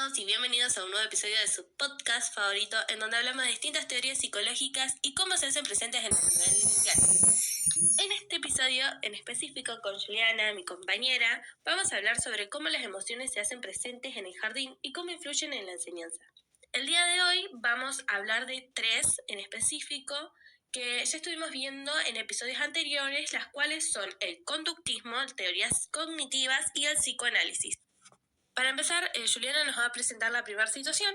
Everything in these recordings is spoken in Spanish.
todos y bienvenidos a un nuevo episodio de su podcast favorito en donde hablamos de distintas teorías psicológicas y cómo se hacen presentes en el nivel inicial. En este episodio en específico con Juliana, mi compañera, vamos a hablar sobre cómo las emociones se hacen presentes en el jardín y cómo influyen en la enseñanza. El día de hoy vamos a hablar de tres en específico que ya estuvimos viendo en episodios anteriores, las cuales son el conductismo, teorías cognitivas y el psicoanálisis. Para empezar, Juliana nos va a presentar la primera situación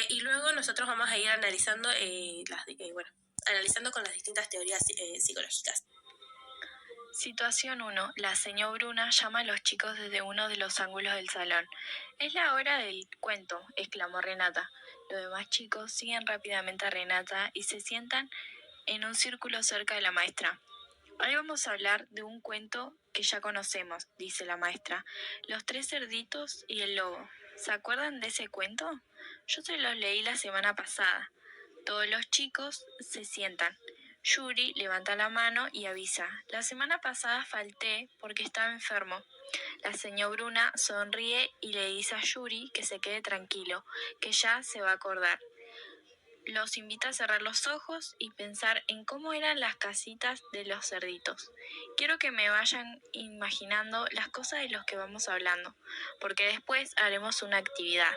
y luego nosotros vamos a ir analizando, analizando con las distintas teorías psicológicas. Situación 1. La señora Bruna llama a los chicos desde uno de los ángulos del salón. «Es la hora del cuento», exclamó Renata. Los demás chicos siguen rápidamente a Renata y se sientan en un círculo cerca de la maestra. «Hoy vamos a hablar de un cuento que ya conocemos», dice la maestra. «Los tres cerditos y el lobo. ¿Se acuerdan de ese cuento? Yo se los leí la semana pasada». Todos los chicos se sientan. Yuri levanta la mano y avisa. «La semana pasada falté porque estaba enfermo». La señora Bruna sonríe y le dice a Yuri que se quede tranquilo, que ya se va a acordar. Los invita a cerrar los ojos y pensar en cómo eran las casitas de los cerditos. Quiero que me vayan imaginando las cosas de las que vamos hablando, porque después haremos una actividad.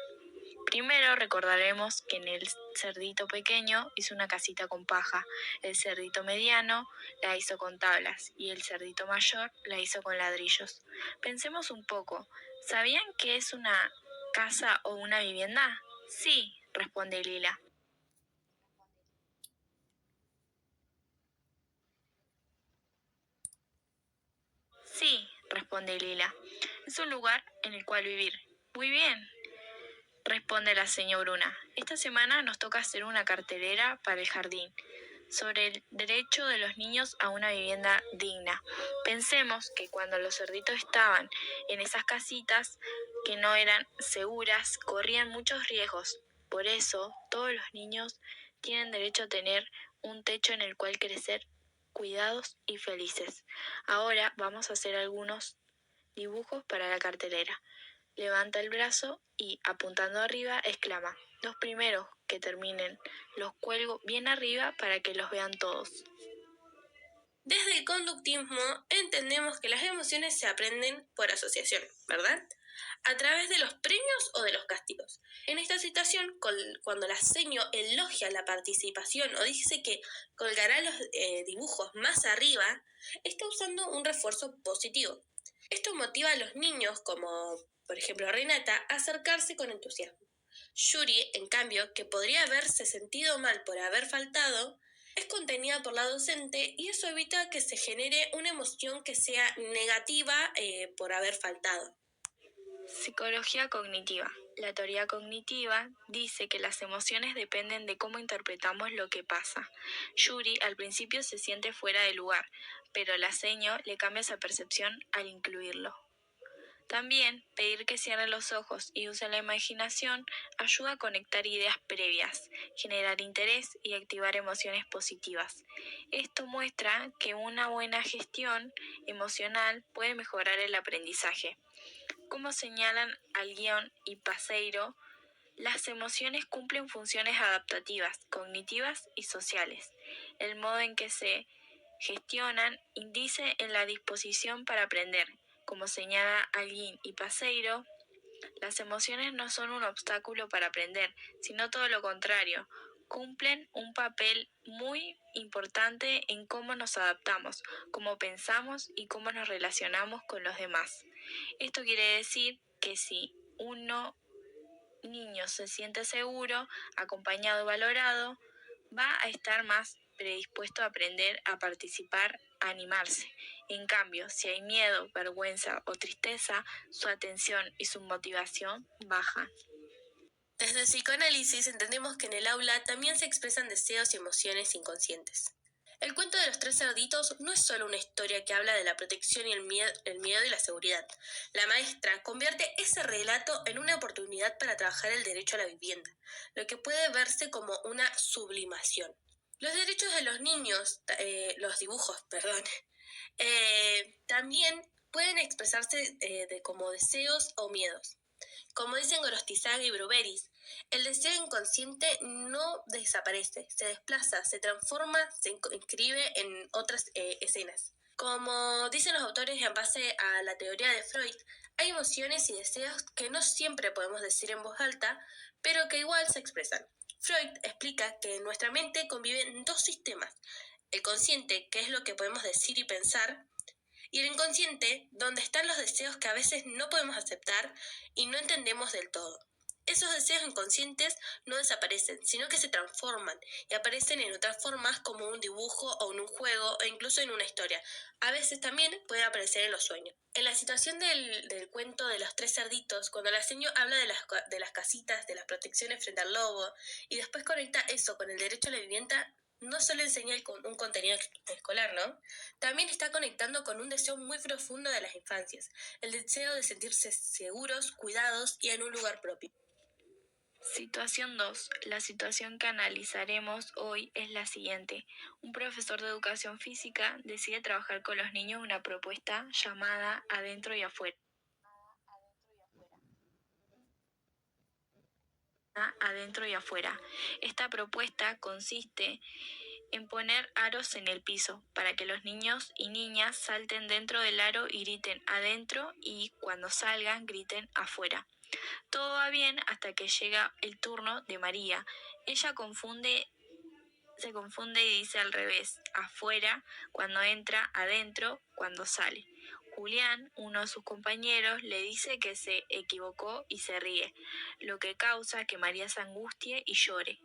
Primero recordaremos que en el cerdito pequeño hizo una casita con paja, el cerdito mediano la hizo con tablas y el cerdito mayor la hizo con ladrillos. Pensemos un poco, ¿sabían qué es una casa o una vivienda? Sí, responde Lila. Sí, responde Lila. Es un lugar en el cual vivir. Muy bien, responde la señora Bruna. Esta semana nos toca hacer una cartelera para el jardín sobre el derecho de los niños a una vivienda digna. Pensemos que cuando los cerditos estaban en esas casitas que no eran seguras, corrían muchos riesgos. Por eso, todos los niños tienen derecho a tener un techo en el cual crecer cuidados y felices. Ahora vamos a hacer algunos dibujos para la cartelera. Levanta el brazo y, apuntando arriba, exclama: «Los primeros que terminen los cuelgo bien arriba para que los vean todos». Desde el conductismo entendemos que las emociones se aprenden por asociación, ¿verdad? A través de los premios o de los castigos. En esta situación, cuando la seño elogia la participación o dice que colgará los dibujos más arriba, está usando un refuerzo positivo. Esto motiva a los niños, como por ejemplo Renata, a acercarse con entusiasmo. Yuri, en cambio, que podría haberse sentido mal por haber faltado, es contenida por la docente y eso evita que se genere una emoción que sea negativa por haber faltado. Psicología cognitiva. La teoría cognitiva dice que las emociones dependen de cómo interpretamos lo que pasa. Yuri al principio se siente fuera de lugar, pero la seño le cambia esa percepción al incluirlo. También, pedir que cierre los ojos y use la imaginación ayuda a conectar ideas previas, generar interés y activar emociones positivas. Esto muestra que una buena gestión emocional puede mejorar el aprendizaje. Como señalan Alguión y Paseiro, las emociones cumplen funciones adaptativas, cognitivas y sociales. El modo en que se gestionan indice en la disposición para aprender. Como señala Alguín y Paseiro, las emociones no son un obstáculo para aprender, sino todo lo contrario. Cumplen un papel muy importante en cómo nos adaptamos, cómo pensamos y cómo nos relacionamos con los demás. Esto quiere decir que si niño se siente seguro, acompañado y valorado, va a estar más predispuesto a aprender, a participar, a animarse. En cambio, si hay miedo, vergüenza o tristeza, su atención y su motivación bajan. Desde el psicoanálisis entendemos que en el aula también se expresan deseos y emociones inconscientes. El cuento de los tres cerditos no es solo una historia que habla de la protección y el miedo y la seguridad. La maestra convierte ese relato en una oportunidad para trabajar el derecho a la vivienda, lo que puede verse como una sublimación. Los derechos de los niños, los dibujos, también pueden expresarse como deseos o miedos. Como dicen Gorostizaga y Bruberis, el deseo inconsciente no desaparece, se desplaza, se transforma, se inscribe en otras escenas. Como dicen los autores en base a la teoría de Freud, hay emociones y deseos que no siempre podemos decir en voz alta, pero que igual se expresan. Freud explica que en nuestra mente conviven dos sistemas: el consciente, que es lo que podemos decir y pensar, y el inconsciente, donde están los deseos que a veces no podemos aceptar y no entendemos del todo. Esos deseos inconscientes no desaparecen, sino que se transforman y aparecen en otras formas, como un dibujo o en un juego o incluso en una historia. A veces también pueden aparecer en los sueños. En la situación del cuento de los tres cerditos, cuando la señora habla de las casitas, de las protecciones frente al lobo, y después conecta eso con el derecho a la vivienda, no solo enseña un contenido escolar, ¿no? También está conectando con un deseo muy profundo de las infancias, el deseo de sentirse seguros, cuidados y en un lugar propio. Situación 2. La situación que analizaremos hoy es la siguiente. Un profesor de educación física decide trabajar con los niños una propuesta llamada Adentro y Afuera. Adentro y afuera. Esta propuesta consiste en poner aros en el piso para que los niños y niñas salten dentro del aro y griten adentro, y cuando salgan griten afuera. Todo va bien hasta que llega el turno de María. Ella se confunde y dice al revés: afuera cuando entra, adentro cuando sale. Julián, uno de sus compañeros, le dice que se equivocó y se ríe, lo que causa que María se angustie y llore.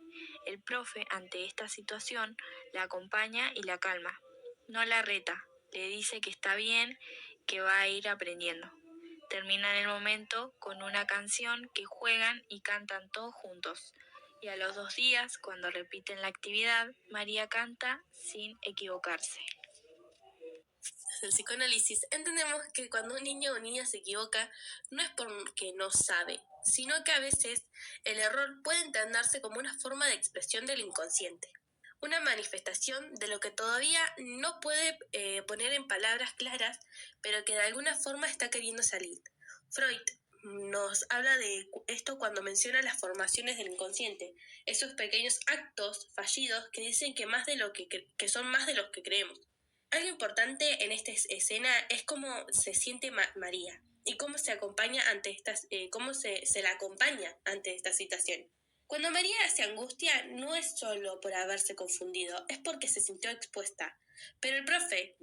El profe, ante esta situación, la acompaña y la calma. No la reta, le dice que está bien, que va a ir aprendiendo. Terminan el momento con una canción que juegan y cantan todos juntos. Y a los 2 días, cuando repiten la actividad, María canta sin equivocarse. Desde el psicoanálisis entendemos que cuando un niño o niña se equivoca, no es porque no sabe, sino que a veces el error puede entenderse como una forma de expresión del inconsciente, una manifestación de lo que todavía no puede poner en palabras claras, pero que de alguna forma está queriendo salir. Freud nos habla de esto cuando menciona las formaciones del inconsciente, esos pequeños actos fallidos que dicen que son más de los que creemos. Algo importante en esta escena es cómo se siente María y cómo se acompaña cómo se la acompaña ante esta situación. Cuando María se angustia, no es solo por haberse confundido, es porque se sintió expuesta. Pero el profe,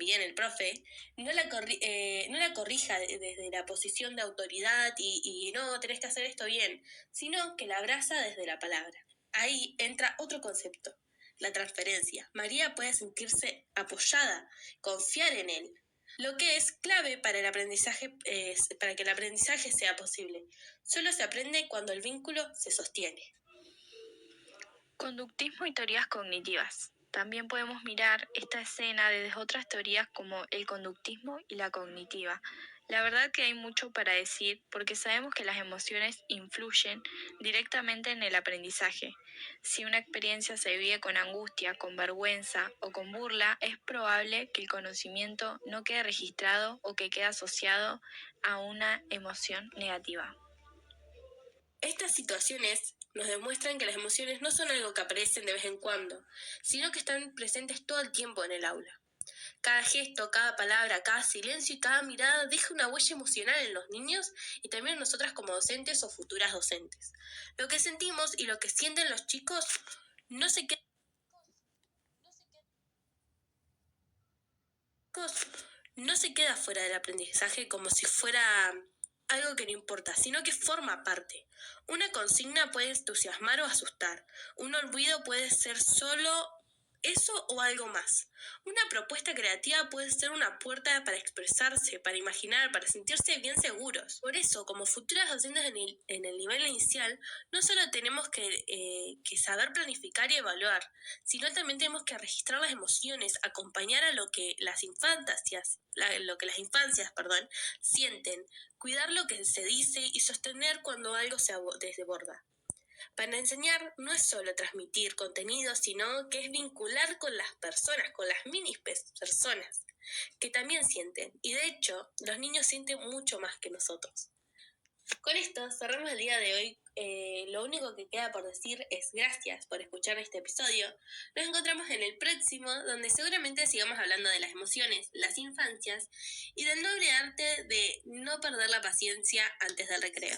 no la corrija desde la posición de autoridad y no, tenés que hacer esto bien, sino que la abraza desde la palabra. Ahí entra otro concepto: la transferencia. María puede sentirse apoyada, confiar en él, lo que es clave para para que el aprendizaje sea posible. Solo se aprende cuando el vínculo se sostiene. Conductismo y teorías cognitivas. También podemos mirar esta escena desde otras teorías como el conductismo y la cognitiva. La verdad que hay mucho para decir, porque sabemos que las emociones influyen directamente en el aprendizaje. Si una experiencia se vive con angustia, con vergüenza o con burla, es probable que el conocimiento no quede registrado o que quede asociado a una emoción negativa. Estas situaciones nos demuestran que las emociones no son algo que aparecen de vez en cuando, sino que están presentes todo el tiempo en el aula. Cada gesto, cada palabra, cada silencio y cada mirada deja una huella emocional en los niños y también en nosotras como docentes o futuras docentes. Lo que sentimos y lo que sienten los chicos no se queda fuera del aprendizaje como si fuera algo que no importa, sino que forma parte. Una consigna puede entusiasmar o asustar. Un olvido puede ser solo eso o algo más. Una propuesta creativa puede ser una puerta para expresarse, para imaginar, para sentirse bien seguros. Por eso, como futuras docentes en el nivel inicial, no solo tenemos que saber planificar y evaluar, sino también tenemos que registrar las emociones, acompañar a lo que las infancias sienten, cuidar lo que se dice y sostener cuando algo se desborda. Para enseñar no es solo transmitir contenido, sino que es vincular con las personas, con las mini personas, que también sienten. Y de hecho, los niños sienten mucho más que nosotros. Con esto cerramos el día de hoy. Lo único que queda por decir es gracias por escuchar este episodio. Nos encontramos en el próximo, donde seguramente sigamos hablando de las emociones, las infancias y del noble arte de no perder la paciencia antes del recreo.